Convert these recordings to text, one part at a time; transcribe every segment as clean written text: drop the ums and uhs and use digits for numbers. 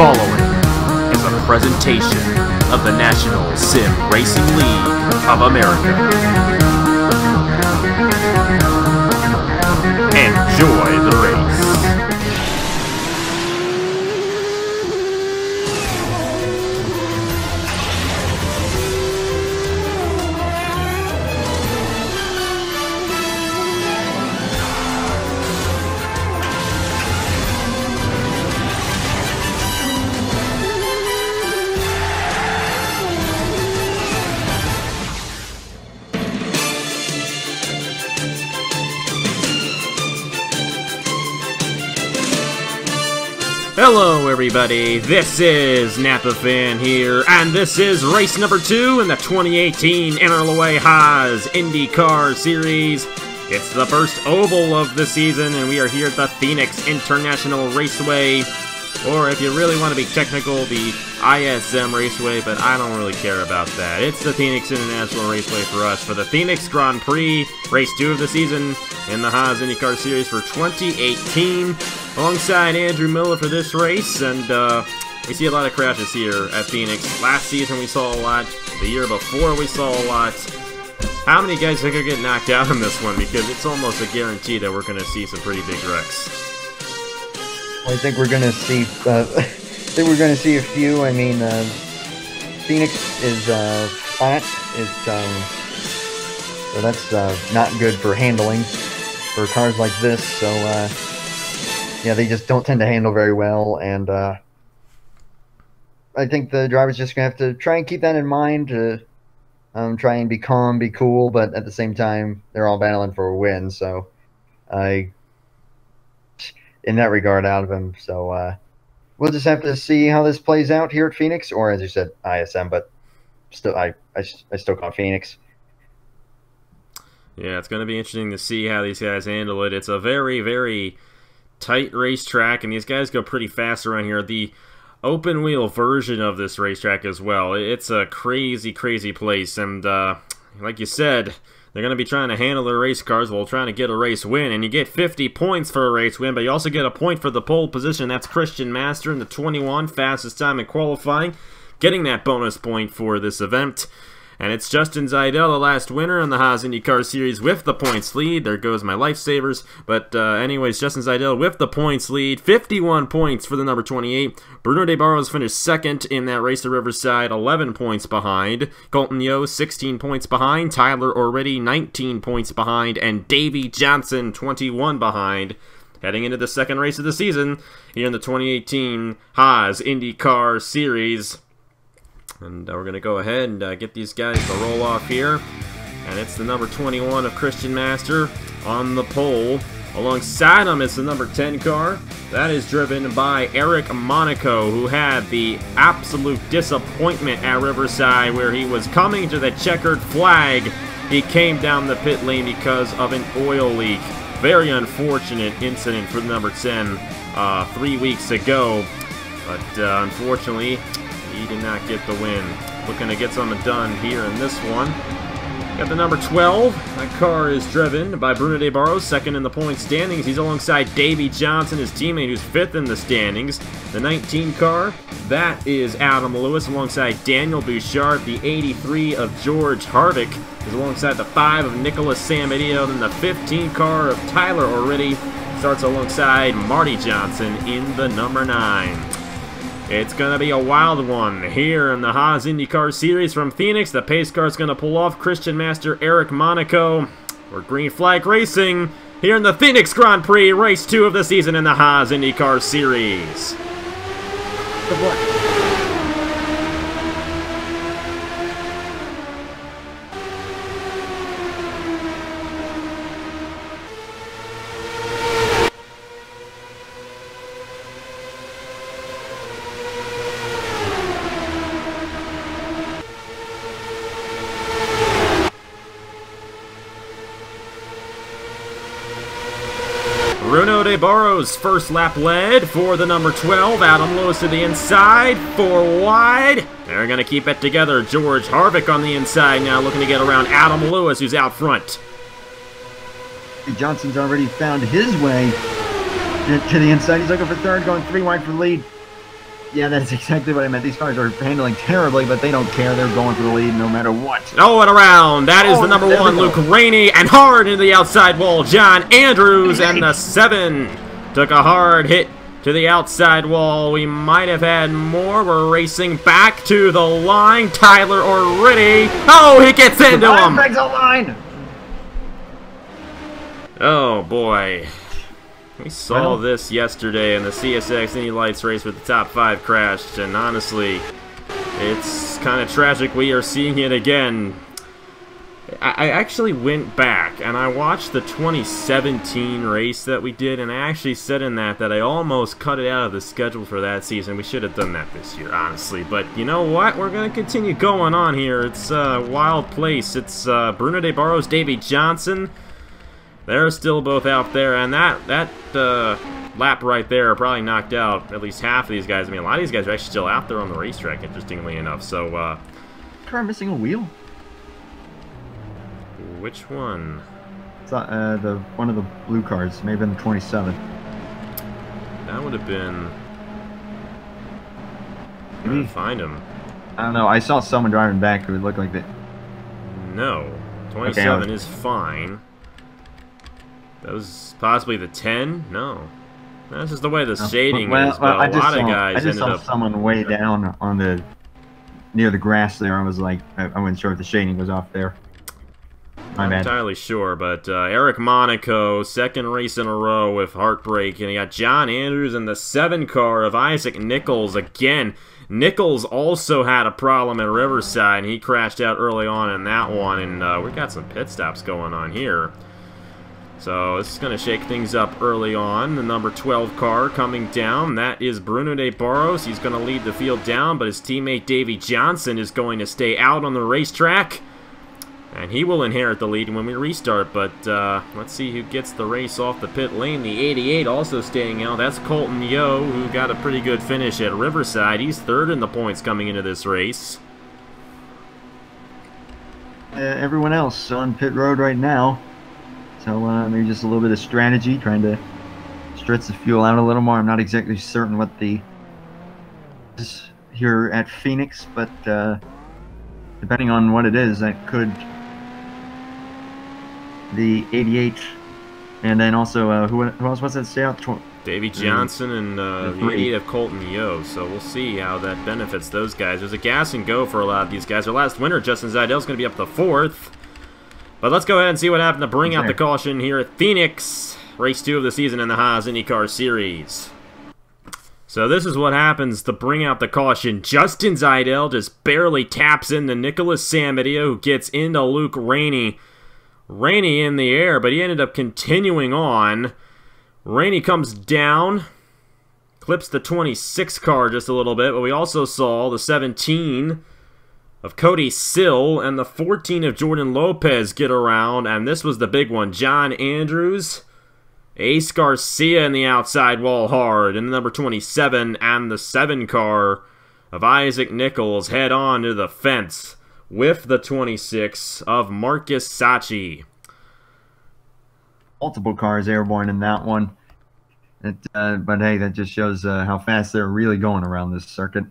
following is a presentation of the National Sim Racing League of America. Enjoy the race. Hello everybody, this is Napa Fan here, and this is race number 2 in the 2018 NRLOA Haas IndyCar Series. It's the first oval of the season, and we are here at the Phoenix International Raceway, or if you really want to be technical, the ISM Raceway, but I don't really care about that. It's the Phoenix International Raceway for us, for the Phoenix Grand Prix, race 2 of the season in the Haas IndyCar Series for 2018. Alongside Andrew Miller for this race, and we see a lot of crashes here at Phoenix. Last season we saw a lot, the year before we saw a lot. How many guys think are getting knocked out in this one? Because it's almost a guarantee that we're going to see some pretty big wrecks. I think we're going to see. A few. I mean, Phoenix is flat. So that's not good for handling for cars like this. So. Yeah, they just don't tend to handle very well, and I think the driver's just going to have to try and keep that in mind, to try and be calm, be cool, but at the same time, they're all battling for a win, so in that regard, out of him. So we'll just have to see how this plays out here at Phoenix, or as you said, ISM, but still, I still call it Phoenix. Yeah, it's going to be interesting to see how these guys handle it. It's a very, very tight racetrack, and these guys go pretty fast around here. The open wheel version of this racetrack as well. It's a crazy, crazy place, and like you said, they're going to be trying to handle their race cars while trying to get a race win, and you get 50 points for a race win, but you also get a point for the pole position. That's Christian Master in the 21, fastest time in qualifying, getting that bonus point for this event. And it's Justin Zaidel, the last winner in the Haas IndyCar Series with the points lead. There goes my lifesavers. But anyways, Justin Zaidel with the points lead. 51 points for the number 28. Bruno De Barros finished second in that race to Riverside, 11 points behind. Colton Yo, 16 points behind. Tyler Already, 19 points behind. And Davey Johnson, 21 behind. Heading into the second race of the season here in the 2018 Haas IndyCar Series. And we're going to go ahead and get these guys to roll off here. And it's the number 21 of Christian Master on the pole. Alongside him is the number 10 car. That is driven by Eric Monaco, who had the absolute disappointment at Riverside, where he was coming to the checkered flag. He came down the pit lane because of an oil leak. Very unfortunate incident for the number 10 3 weeks ago. But unfortunately, he did not get the win. Looking to get something done here in this one. Got the number 12. That car is driven by Bruno De Barros, second in the point standings. He's alongside Davey Johnson, his teammate, who's fifth in the standings. The 19 car, that is Adam Lewis, alongside Daniel Bouchard. The 83 of George Harvick is alongside the 5 of Nicholas Samedillo. Then the 15 car of Tyler Already starts alongside Marty Johnson in the number 9. It's going to be a wild one here in the Haas IndyCar Series from Phoenix. The pace car is going to pull off Christian Master Eric Monaco. We're green flag racing here in the Phoenix Grand Prix, race 2 of the season in the Haas IndyCar Series. Good luck. Bruno De Barros, first lap led for the number 12. Adam Lewis to the inside, 4 wide. They're going to keep it together. George Harvick on the inside now, looking to get around Adam Lewis, who's out front. Johnson's already found his way to the inside. He's looking for third, going 3 wide for the lead. Yeah, that's exactly what I meant. These cars are handling terribly, but they don't care. They're going for the lead no matter what. Oh, and around. That is the number 1, Luke Rainey, and hard into the outside wall. John Andrews and the 7 took a hard hit to the outside wall. We might have had more. We're racing back to the line. Tyler O'Reilly. Oh, he gets into him. Breaks the line. Oh, boy. We saw this yesterday in the CSX Indy Lights race where the top 5 crashed, and honestly, it's kind of tragic we are seeing it again. I actually went back and I watched the 2017 race that we did, and I actually said in that I almost cut it out of the schedule for that season. We should have done that this year, honestly. But you know what? We're going to continue going on here. It's a wild place. It's Bruno De Barros, Davey Johnson. They're still both out there, and that lap right there probably knocked out at least half of these guys. I mean, a lot of these guys are actually still out there on the racetrack, interestingly enough. So, car missing a wheel? Which one? It's one of the blue cars, maybe in the 27. That would have been. Maybe Find him. I don't know. I saw someone driving back who would look like that. No, 27 is fine. That was possibly the 10? No. That's just the way the shading is, but a lot of guys I just saw someone way down on the near the grass there. I was like, I wasn't sure if the shading was off there. My Not bad. entirely sure, but Eric Monaco, 2nd race in a row with heartbreak, and you got John Andrews in the 7 car of Isaac Nichols. Again, Nichols also had a problem at Riverside, and he crashed out early on in that one, and we got some pit stops going on here. So this is going to shake things up early on. The number 12 car coming down. That is Bruno De Barros. He's going to lead the field down, but his teammate Davey Johnson is going to stay out on the racetrack. And he will inherit the lead when we restart. But let's see who gets the race off the pit lane. The 88 also staying out. That's Colton Yo, who got a pretty good finish at Riverside. He's 3rd in the points coming into this race. Everyone else on pit road right now. So maybe just a little bit of strategy, trying to stretch the fuel out a little more. I'm not exactly certain what the is here at Phoenix, but depending on what it is, that could the 88, and then also who else was that stay out? Davey Johnson and the 88 of Colton Yo. So we'll see how that benefits those guys. There's a gas and go for a lot of these guys. Our last winner, Justin Zeidel's going to be up to 4th. But let's go ahead and see what happened to bring out the caution here at Phoenix. Race 2 of the season in the Haas IndyCar Series. So this is what happens to bring out the caution. Justin Zeidel just barely taps into Nicholas Samadia, who gets into Luke Rainey. Rainey in the air, but he ended up continuing on. Rainey comes down, clips the 26 car just a little bit, but we also saw the 17 of Cody Sill and the 14 of Jordan Lopez get around, and this was the big one. John Andrews, Ace Garcia in the outside wall hard, and the number 27 and the 7 car of Isaac Nichols head on to the fence with the 26 of Marcus Sachi. Multiple cars airborne in that one. But hey, that just shows how fast they're really going around this circuit.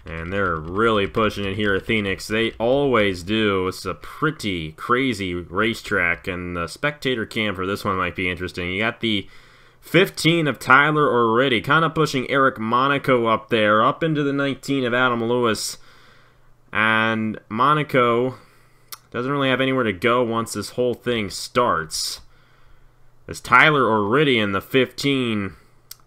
And they're really pushing it here at Phoenix. They always do. It's a pretty crazy racetrack, and the spectator cam for this one might be interesting. You got the 15 of Tyler O'Reilly, kind of pushing Eric Monaco up there, up into the 19 of Adam Lewis. And Monaco doesn't really have anywhere to go once this whole thing starts. As Tyler O'Reilly in the 15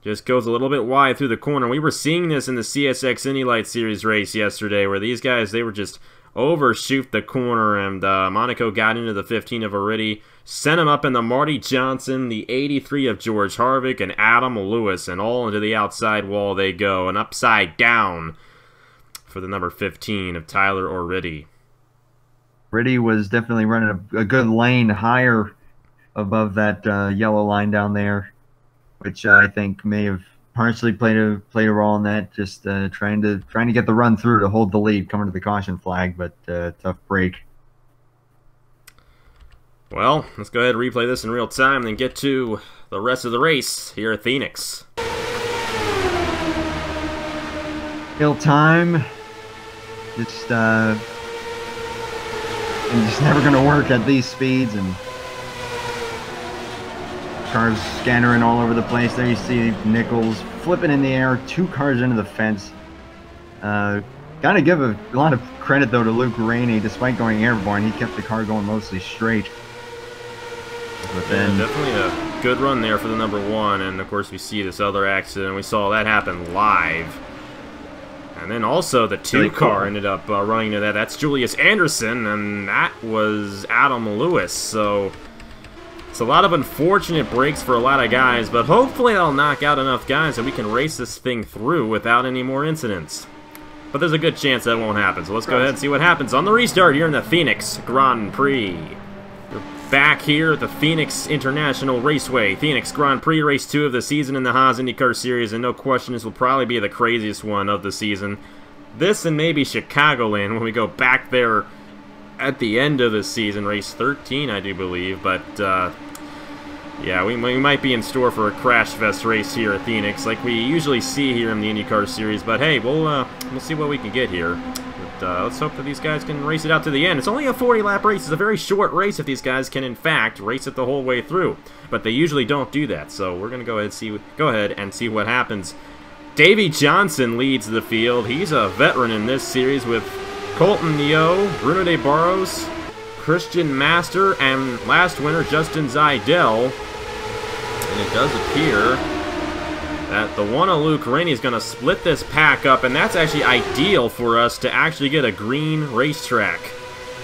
just goes a little bit wide through the corner. We were seeing this in the CSX Indy Lights Series race yesterday, where these guys, they were just overshoot the corner, and Monaco got into the 15 of O'Reilly, sent him up in the Marty Johnson, the 83 of George Harvick, and Adam Lewis, and all into the outside wall they go, and upside down for the number 15 of Tyler O'Reilly. O'Reilly was definitely running a good lane higher above that yellow line down there, which I think may have partially played a role in that. Just trying to get the run through to hold the lead, coming to the caution flag, but tough break. Well, let's go ahead and replay this in real time, then get to the rest of the race here at Phoenix. Kill time. Just and it's never gonna work at these speeds, and cars scattering all over the place. There you see Nichols flipping in the air, 2 cars into the fence. Gotta give a lot of credit though to Luke Rainey. Despite going airborne, he kept the car going mostly straight. But then, yeah, definitely a good run there for the number 1, and of course we see this other accident. We saw that happen live. And then also the 2 car ended up running into that. That's Julius Anderson, and that was Adam Lewis. So it's a lot of unfortunate breaks for a lot of guys, but hopefully that'll knock out enough guys that we can race this thing through without any more incidents. But there's a good chance that won't happen, so let's go ahead and see what happens on the restart here in the Phoenix Grand Prix. We're back here at the Phoenix International Raceway. Phoenix Grand Prix, race 2 of the season in the Haas IndyCar Series, and no question this will probably be the craziest one of the season. This and maybe Chicagoland when we go back there at the end of the season, race 13 I do believe, but yeah, we might be in store for a crash fest race here at Phoenix, like we usually see here in the IndyCar Series. But hey, we'll see what we can get here. But let's hope that these guys can race it out to the end. It's only a 40-lap race. It's a very short race if these guys can, in fact, race it the whole way through. But they usually don't do that, so we're gonna go ahead and see what happens. Davey Johnson leads the field. He's a veteran in this series with Colton Yeo, Bruno de Barros, Christian Master, and last winner Justin Zeidel. And it does appear that the one of Luke Rainey is going to split this pack up, and that's actually ideal for us to actually get a green racetrack.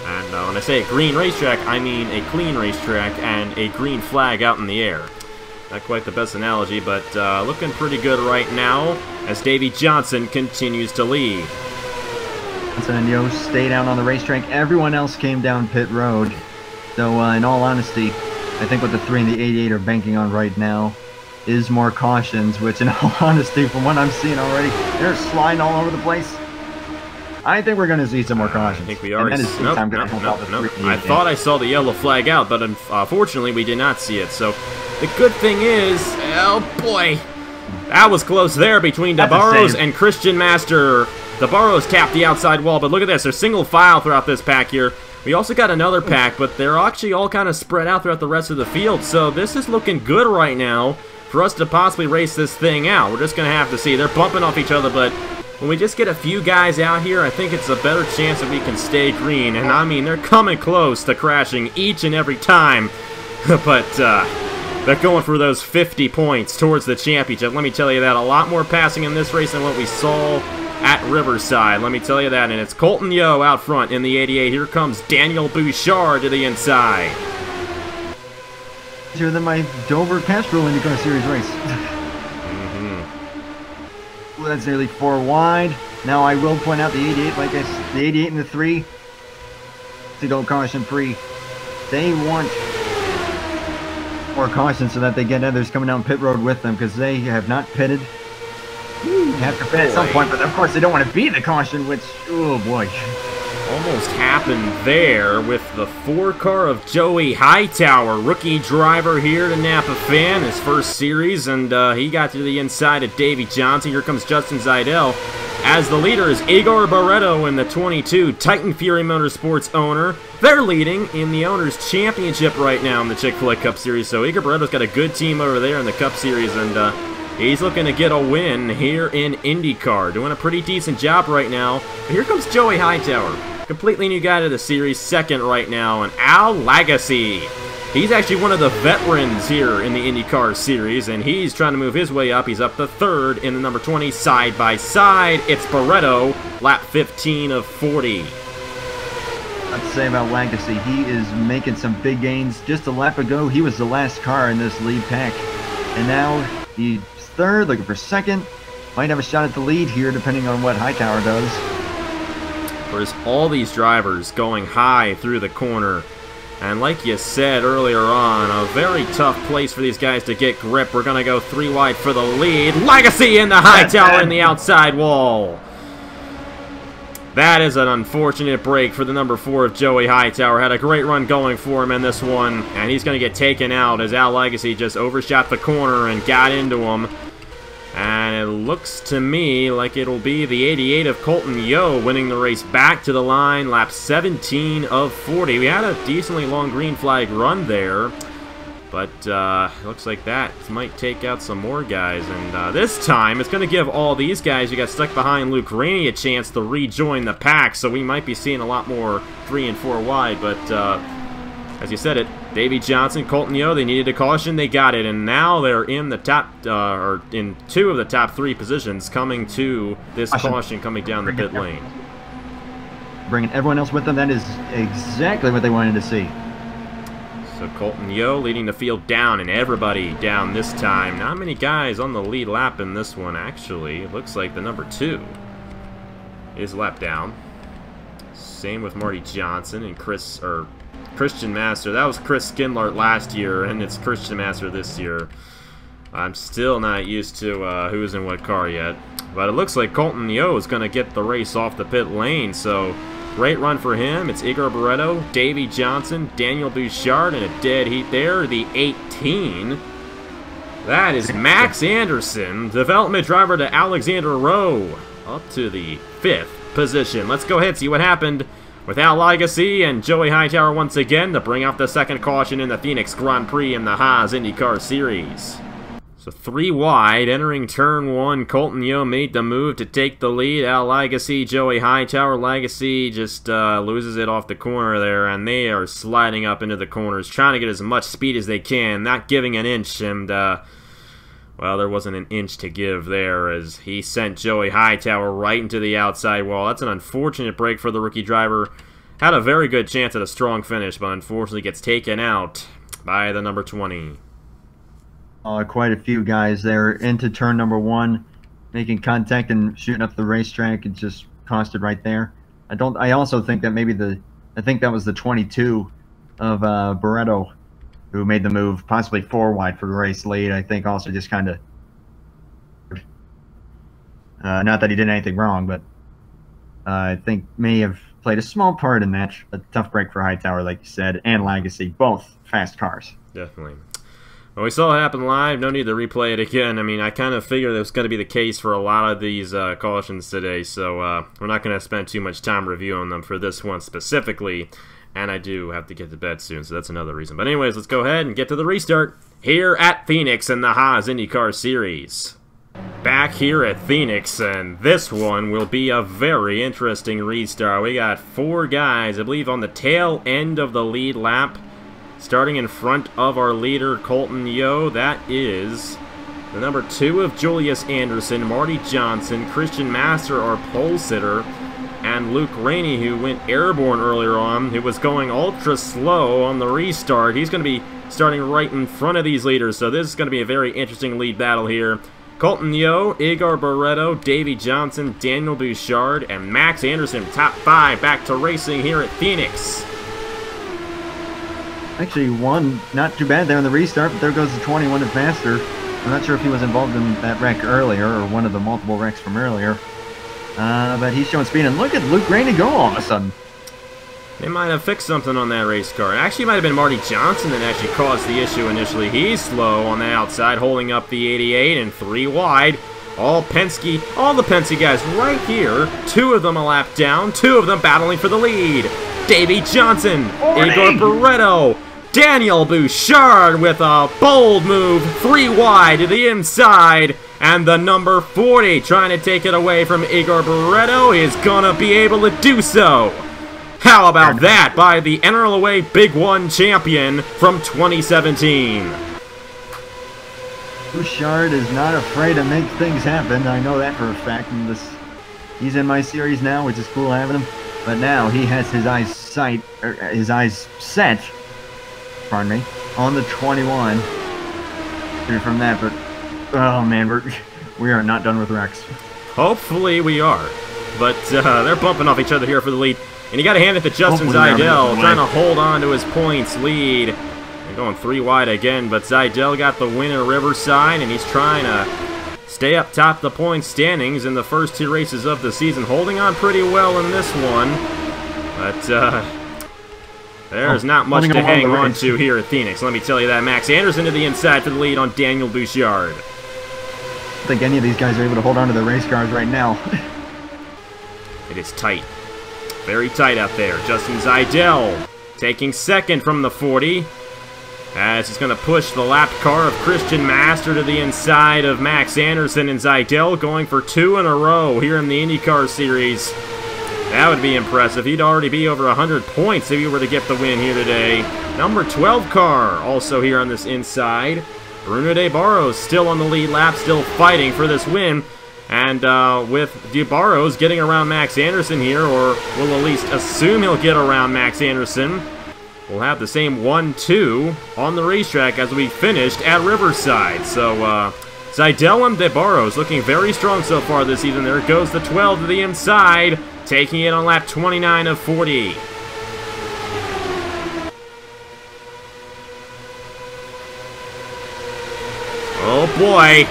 And when I say a green racetrack, I mean a clean racetrack and a green flag out in the air. Not quite the best analogy, but looking pretty good right now as Davey Johnson continues to lead. Johnson and Yo stayed out on the racetrack. Everyone else came down pit road. So in all honesty, I think what the 3 and the 88 are banking on right now is more cautions, which in all honesty, from what I'm seeing already, they're sliding all over the place. I think we're going to see some more cautions. I think we are. Nope. I thought I saw the yellow flag out, but unfortunately we did not see it. So the good thing is, oh boy, that was close there between DeBarros and Christian Master. DeBarros tapped the outside wall, but look at this. They're single file throughout this pack here. We also got another pack, but they're actually all kind of spread out throughout the rest of the field. So this is looking good right now for us to possibly race this thing out. We're just going to have to see. They're bumping off each other, but when we just get a few guys out here, I think it's a better chance that we can stay green. And I mean, they're coming close to crashing each and every time. But they're going for those 50 points towards the championship. Let me tell you that. A lot more passing in this race than what we saw at Riverside. Let me tell you that. And it's Colton Yeo out front in the 88. Here comes Daniel Bouchard to the inside. Easier than my Dover Castro IndyCar Series race. Well, that's nearly 4 wide. Now I will point out the 88, like I said, the 88 and the 3. To don't caution Prix. They want more caution so that they get others coming down pit road with them, because they have not pitted. They have to pit at some point, but of course they don't want to be the caution, which, oh boy. Almost happened there with the 4 car of Joey Hightower, rookie driver here to Napa Fan, his first series, and he got to the inside of Davey Johnson. Here comes Justin Zeidel. As the leader is Igor Barreto in the 22, Titan Fury Motorsports owner. They're leading in the Owners' Championship right now in the Chick-fil-A Cup Series, so Igor Barreto's got a good team over there in the Cup Series, and he's looking to get a win here in IndyCar. Doing a pretty decent job right now. But here comes Joey Hightower. Completely new guy to the series, second right now, and Al Lagasse. He's actually one of the veterans here in the IndyCar Series, and he's trying to move his way up. He's up to 3rd in the number 20, side by side. It's Barreto, lap 15 of 40. I'd say about Lagasse, he is making some big gains. Just a lap ago, he was the last car in this lead pack, and now he's 3rd, looking for 2nd. Might have a shot at the lead here, depending on what Hightower does. There's all these drivers going high through the corner. And like you said earlier on, a very tough place for these guys to get grip. We're going to go 3 wide for the lead. Lagasse in the Hightower in the outside wall. That is an unfortunate break for the number 4 of Joey Hightower. Had a great run going for him in this one, and he's going to get taken out as Al Lagasse just overshot the corner and got into him. And it looks to me like it'll be the 88 of Colton Yeo winning the race back to the line, lap 17 of 40. We had a decently long green flag run there, but looks like that might take out some more guys. And this time, it's going to give all these guys who got stuck behind Luke Rainey a chance to rejoin the pack, so we might be seeing a lot more 3 and 4 wide, but as you said it, Davey Johnson, Colton Yeo, they needed a caution, they got it, and now they're in the top, or in 2 of the top 3 positions coming to this caution coming down the pit lane. Bringing everyone else with them, that is exactly what they wanted to see. So Colton Yeo leading the field down, and everybody down this time. Not many guys on the lead lap in this one, actually. It looks like the number 2 is lap down. Same with Marty Johnson and Christian Master. That was Chris Skinlart last year, and it's Christian Master this year. I'm still not used to who's in what car yet. But it looks like Colton Yeo is going to get the race off the pit lane, so great run for him. It's Igor Barreto, Davey Johnson, Daniel Bouchard, and a dead heat there, the 18. That is Max Anderson, development driver to Alexander Rowe, up to the 5th position. Let's go ahead and see what happened with Al Legacy and Joey Hightower once again to bring out the second caution in the Phoenix Grand Prix in the Haas IndyCar Series. So 3 wide, entering turn 1, Colton Yeo made the move to take the lead. Al Legacy, Joey Hightower. Legacy just loses it off the corner there, and they are sliding up into the corners, trying to get as much speed as they can, not giving an inch, and well, there wasn't an inch to give there as he sent Joey Hightower right into the outside wall. That's an unfortunate break for the rookie driver. Had a very good chance at a strong finish, but unfortunately gets taken out by the number 20. Quite a few guys there into turn number 1, making contact and shooting up the racetrack. It just costed right there. I also think that maybe I think that was the 22 of Barreto, who made the move, possibly 4 wide for the race lead. I think also just kind of, not that he did anything wrong, but I think may have played a small part in that. A tough break for Hightower, like you said, and Legacy, both fast cars. Definitely. Well, we saw it happen live. No need to replay it again. I mean, I kind of figured that was going to be the case for a lot of these cautions today, so we're not going to spend too much time reviewing them for this one specifically. And I do have to get to bed soon, so that's another reason. But anyways, let's go ahead and get to the restart here at Phoenix in the Haas IndyCar Series. Back here at Phoenix, and this one will be a very interesting restart. We got 4 guys, I believe, on the tail end of the lead lap. Starting in front of our leader, Colton Yeo. That is the number 2 of Julius Anderson, Marty Johnson, Christian Master, our pole sitter, and Luke Rainey, who went airborne earlier on, who was going ultra slow on the restart. He's going to be starting right in front of these leaders, so this is going to be a very interesting lead battle here. Colton Yeo, Igor Barreto, Davey Johnson, Daniel Bouchard, and Max Anderson, top 5, back to racing here at Phoenix. Actually, one not too bad there in the restart, but there goes the 21 of Master. I'm not sure if he was involved in that wreck earlier, or one of the multiple wrecks from earlier. But he's showing speed, and look at Luke Rainey go all of a sudden. They might have fixed something on that race car. Actually, it might have been Marty Johnson that actually caused the issue initially. He's slow on the outside, holding up the 88 and 3 wide. All the Penske guys right here. 2 of them a lap down, 2 of them battling for the lead. Davey Johnson, Igor Barreto, Daniel Bouchard with a bold move, 3 wide to the inside. And the number 40 trying to take it away from Igor Barreto is gonna be able to do so. How about that by the NRLOA Big One champion from 2017? Bouchard is not afraid to make things happen. I know that for a fact. And he's in my series now, which is cool having him. But now he has his eyes set, pardon me, on the 21. From that, but oh man, we are not done with wrecks. Hopefully we are, but they're bumping off each other here for the lead. And you got to hand it to Justin Zeidel, trying to hold on to his points lead. They're going 3 wide again, but Zeidel got the win at Riverside, and he's trying to stay up top of the points standings in the first 2 races of the season, holding on pretty well in this one. But there's not much to hang on to here at Phoenix, let me tell you that. Max Anderson to the inside for the lead on Daniel Bouchard. think any of these guys are able to hold on to the race cars right now. It is tight. Very tight out there. Justin Zeidel taking second from the 40. As he's going to push the lapped car of Christian Master to the inside of Max Anderson, and Zeidel going for 2 in a row here in the IndyCar Series. That would be impressive. He'd already be over 100 points if he were to get the win here today. Number 12 car also here on this inside. Bruno de Barros still on the lead lap, still fighting for this win. And with de Barros getting around Max Anderson here, or we'll at least assume he'll get around Max Anderson, we'll have the same 1-2 on the racetrack as we finished at Riverside. So, Zeidel and de Barros looking very strong so far this season. There goes the 12 to the inside, taking it on lap 29 of 40. Oh, boy.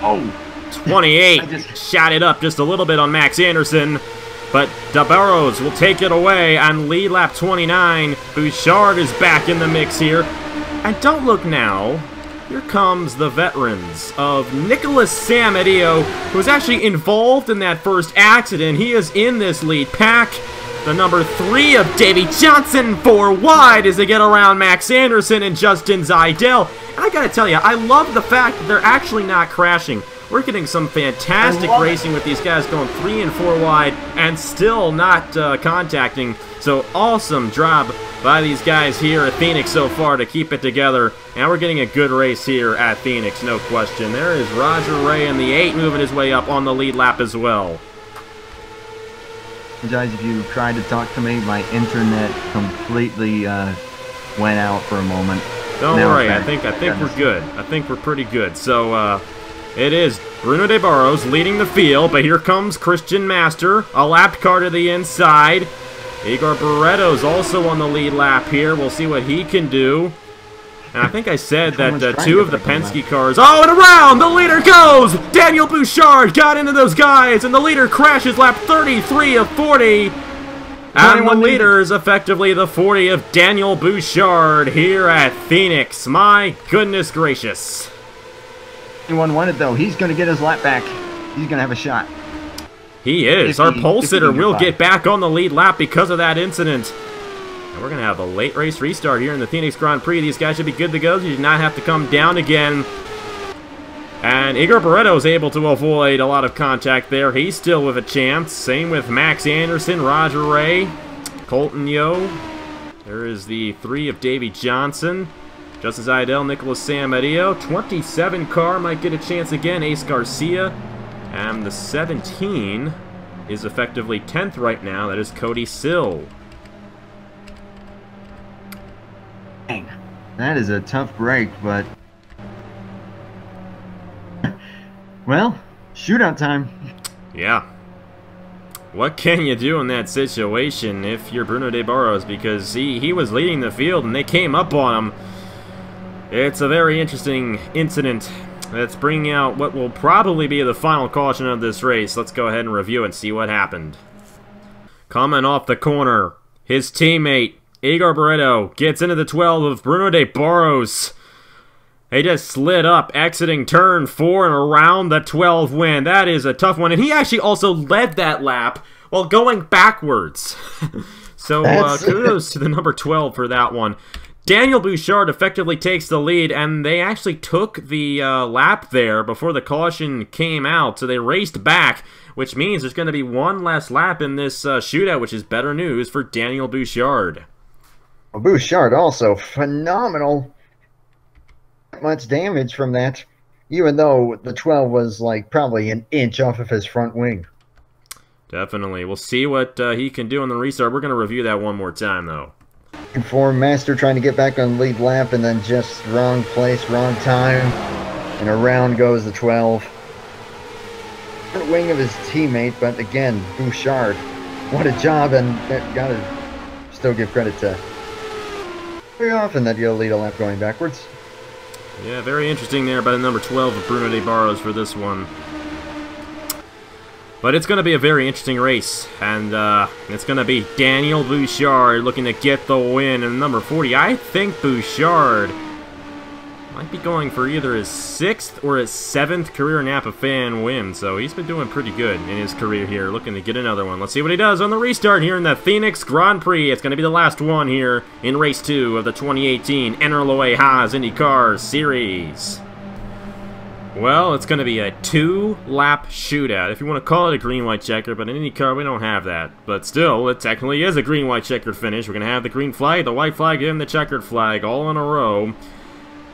Oh. 28 shot it up just a little bit on Max Anderson. But de Barros will take it away on lead lap 29. Bouchard is back in the mix here. And don't look now. Here comes the veterans of Nicholas Samadillo, who was actually involved in that first accident. He is in this lead pack. The number 3 of Davey Johnson, 4 wide as they get around Max Anderson and Justin Zeidel. And I gotta tell you, I love the fact that they're actually not crashing. We're getting some fantastic racing with these guys going 3 and 4 wide and still not contacting. So awesome job by these guys here at Phoenix so far to keep it together. And we're getting a good race here at Phoenix, no question. There is Roger Ray in the 8 moving his way up on the lead lap as well. Guys, if you tried to talk to me, my internet completely went out for a moment. Don't worry, I think we're good. I think we're pretty good. So, it is Bruno de Barros leading the field, but here comes Christian Master, a lapped car to the inside. Igor Barretto's also on the lead lap here. We'll see what he can do. And I think I said that 2 of the Penske cars... Oh, and around! The leader goes! Daniel Bouchard got into those guys, and the leader crashes lap 33 of 40. And the leader is effectively the 40 of Daniel Bouchard here at Phoenix. My goodness gracious. Anyone wanted, though. He's going to get his lap back. He's going to have a shot. He is. Our pole sitter will get back on the lead lap because of that incident. And we're going to have a late race restart here in the Phoenix Grand Prix. These guys should be good to go. You do not have to come down again. And Igor Barretto is able to avoid a lot of contact there. He's still with a chance. Same with Max Anderson, Roger Ray, Colton Yo. There is the 3 of Davey Johnson. Justin Zeidel, Nicholas Samadillo. 27 car might get a chance again. Ace Garcia. And the 17 is effectively 10th right now. That is Cody Sill. Dang. That is a tough break, but... well, shootout time. Yeah. What can you do in that situation if you're Bruno de Barros? Because he was leading the field and they came up on him. It's a very interesting incident that's bringing out what will probably be the final caution of this race. Let's go ahead and review and see what happened. Coming off the corner, his teammate, Igor Barretto, gets into the 12 of Bruno de Barros. He just slid up, exiting turn 4 and around the 12 win. That is a tough one. And he actually also led that lap while going backwards. So kudos to the number 12 for that one. Daniel Bouchard effectively takes the lead, and they actually took the lap there before the caution came out, so they raced back, which means there's going to be one less lap in this shootout, which is better news for Daniel Bouchard. Well, Bouchard also phenomenal. Not much damage from that, even though the 12 was like probably an inch off of his front wing. Definitely. We'll see what he can do on the restart. We're going to review that one more time, though. For Master trying to get back on the lead lap and then just wrong place, wrong time, and around goes the 12. Front wing of his teammate, but again, Bouchard, what a job, and gotta still give credit to very often that you'll lead a lap going backwards. Yeah, very interesting there by the number 12 of Bruno de Barros for this one. But it's going to be a very interesting race, and it's going to be Daniel Bouchard looking to get the win. And number 40, I think Bouchard Might be going for either his 6th or his 7th career Napa fan win, so he's been doing pretty good in his career here, looking to get another one. Let's see what he does on the restart here in the Phoenix Grand Prix. It's going to be the last one here in Race 2 of the 2018 NRLOA Haas IndyCar Series. Well, it's going to be a 2-lap shootout, if you want to call it a green-white checker, but in IndyCar we don't have that. But still, it technically is a green-white checkered finish. We're going to have the green flag, the white flag, and the checkered flag all in a row.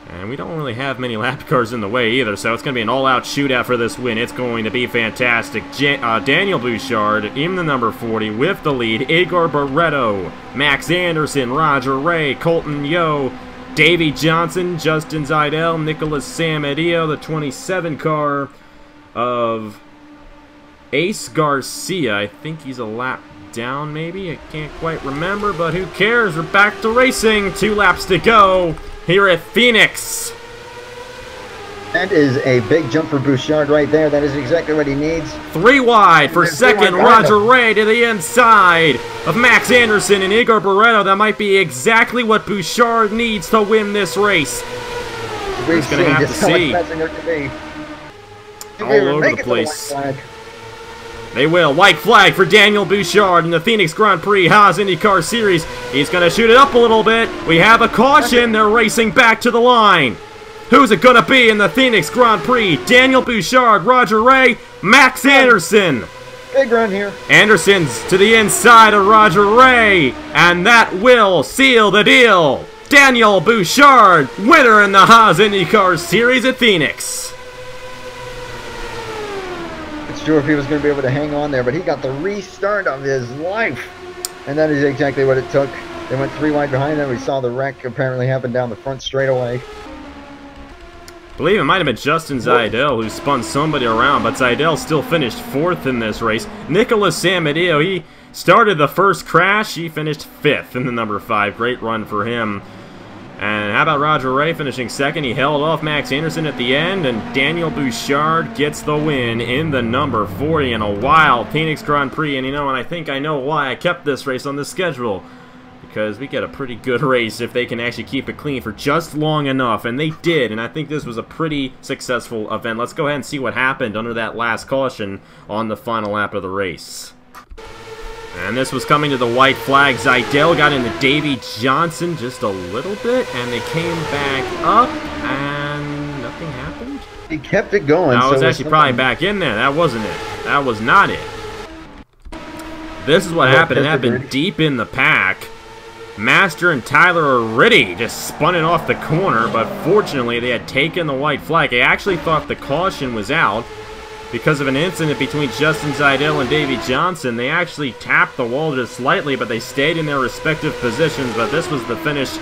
And we don't really have many lap cars in the way either, so it's going to be an all-out shootout for this win. It's going to be fantastic. Daniel Bouchard in the number 40 with the lead. Igor Barretto, Max Anderson, Roger Ray, Colton Yo, Davey Johnson, Justin Zeidel, Nicholas Samadillo, the 27 car of Ace Garcia. I think he's a lap down, maybe? I can't quite remember, but who cares? We're back to racing. 2 laps to go here at Phoenix. That is a big jump for Bouchard right there. That is exactly what he needs. 3 wide for second. Roger Ray to the inside of Max Anderson and Igor Barretto. That might be exactly what Bouchard needs to win this race. We're going to have to see. All over the place. They will. White flag for Daniel Bouchard in the Phoenix Grand Prix Haas IndyCar Series. He's going to shoot it up a little bit. We have a caution. They're racing back to the line. Who's it going to be in the Phoenix Grand Prix? Daniel Bouchard, Roger Ray, Max Anderson. Big run here. Anderson's to the inside of Roger Ray, and that will seal the deal. Daniel Bouchard, winner in the Haas IndyCar Series at Phoenix. Not sure if he was going to be able to hang on there, but he got the restart of his life. And that is exactly what it took. They went 3 wide behind them. We saw the wreck apparently happen down the front straightaway. I believe it might have been Justin Zeidel who spun somebody around, but Zeidel still finished 4th in this race. Nicholas Samadillo, he started the first crash. He finished 5th in the number 5. Great run for him. And how about Roger Ray finishing 2nd? He held off Max Anderson at the end, and Daniel Bouchard gets the win in the number 40 in a wild Phoenix Grand Prix. And you know, and I think I know why I kept this race on the schedule. Because we get a pretty good race if they can actually keep it clean for just long enough, and they did, and I think this was a pretty successful event. Let's go ahead and see what happened under that last caution on the final lap of the race. And this was coming to the white flag. Zeidel got into Davey Johnson just a little bit, and they came back up, and nothing happened. He kept it going. That was actually probably back in there. That wasn't it. That was not it. This is what happened. It happened deep in the pack. Master and Tyler Riddy just spun it off the corner, but fortunately they had taken the white flag. I actually thought the caution was out because of an incident between Justin Zeidel and Davey Johnson. They actually tapped the wall just slightly, but they stayed in their respective positions, but this was the finish.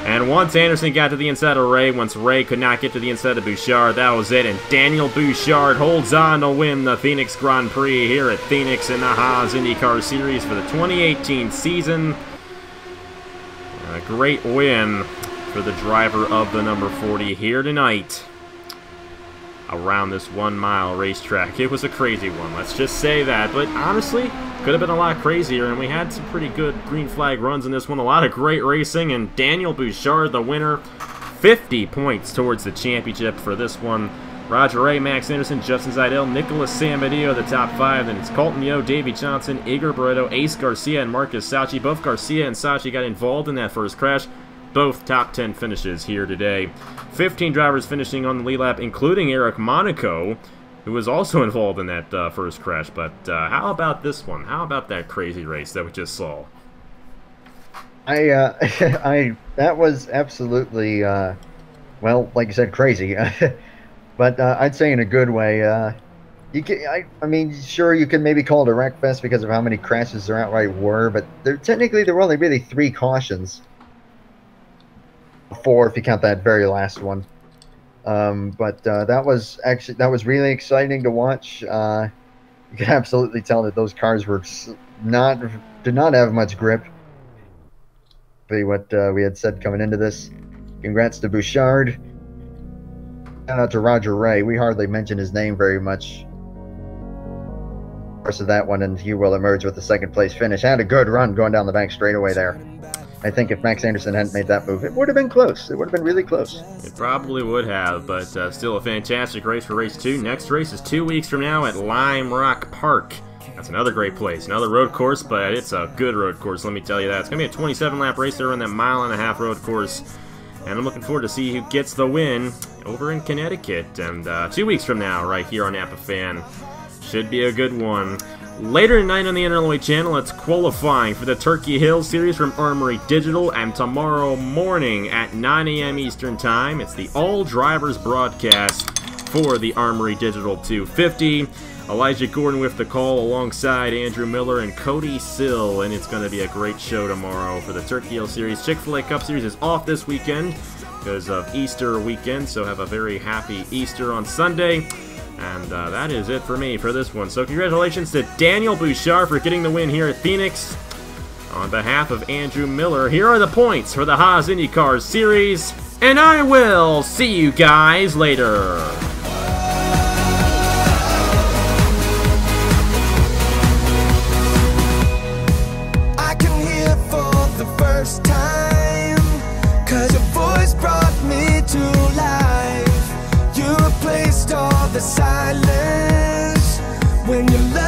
And once Anderson got to the inside of Ray, once Ray could not get to the inside of Bouchard, that was it. And Daniel Bouchard holds on to win the Phoenix Grand Prix here at Phoenix in the Haas IndyCar Series for the 2018 season. A great win for the driver of the number 40 here tonight around this 1-mile racetrack. It was a crazy one, let's just say that. But honestly, could have been a lot crazier, and we had some pretty good green flag runs in this one. A lot of great racing, and Daniel Bouchard, the winner, 50 points towards the championship for this one. Roger Ray, Max Anderson, Justin Zeidel, Nicholas Samadillo, the top 5. Then it's Colton Yo, Davey Johnson, Igor Barretto, Ace Garcia, and Marcus Sauchi. Both Garcia and Sauchi got involved in that first crash. Both top 10 finishes here today. 15 drivers finishing on the lead lap, including Eric Monaco, who was also involved in that first crash. But how about this one? How about that crazy race that we just saw? That was absolutely, well, like you said, crazy. But I'd say in a good way. You can, I mean, sure, you can maybe call it a wreck fest because of how many crashes there outright were, but technically there were only really 3 cautions. 4 if you count that very last one. But that was really exciting to watch. You can absolutely tell that those cars were did not have much grip. What we had said coming into this. Congrats to Bouchard. Shout out to Roger Ray. We hardly mention his name very much. Of that one, and he will emerge with the 2nd place finish. Had a good run going down the back straightaway there. I think if Max Anderson hadn't made that move, it would have been close. It would have been really close. It probably would have, but still a fantastic race for race 2. Next race is 2 weeks from now at Lime Rock Park. That's another great place, another road course, but it's a good road course, let me tell you that. It's going to be a 27-lap race there on that 1.5-mile road course, and I'm looking forward to see who gets the win over in Connecticut. And 2 weeks from now, right here on Napa Fan, should be a good one. Later tonight on the NRLOA channel, it's qualifying for the Turkey Hill Series from Armory Digital, and tomorrow morning at 9 a.m. Eastern Time, it's the all-drivers broadcast for the Armory Digital 250. Elijah Gordon with the call alongside Andrew Miller and Cody Sill, and it's going to be a great show tomorrow for the Turkey Hill Series. Chick-fil-A Cup Series is off this weekend because of Easter weekend, so have a very happy Easter on Sunday. And that is it for me for this one. So congratulations to Daniel Bouchard for getting the win here at Phoenix. On behalf of Andrew Miller, here are the points for the Haas IndyCar Series, and I will see you guys later. I can hear for the first time, 'cause your voice brought me to life. You replaced all the silence when you left.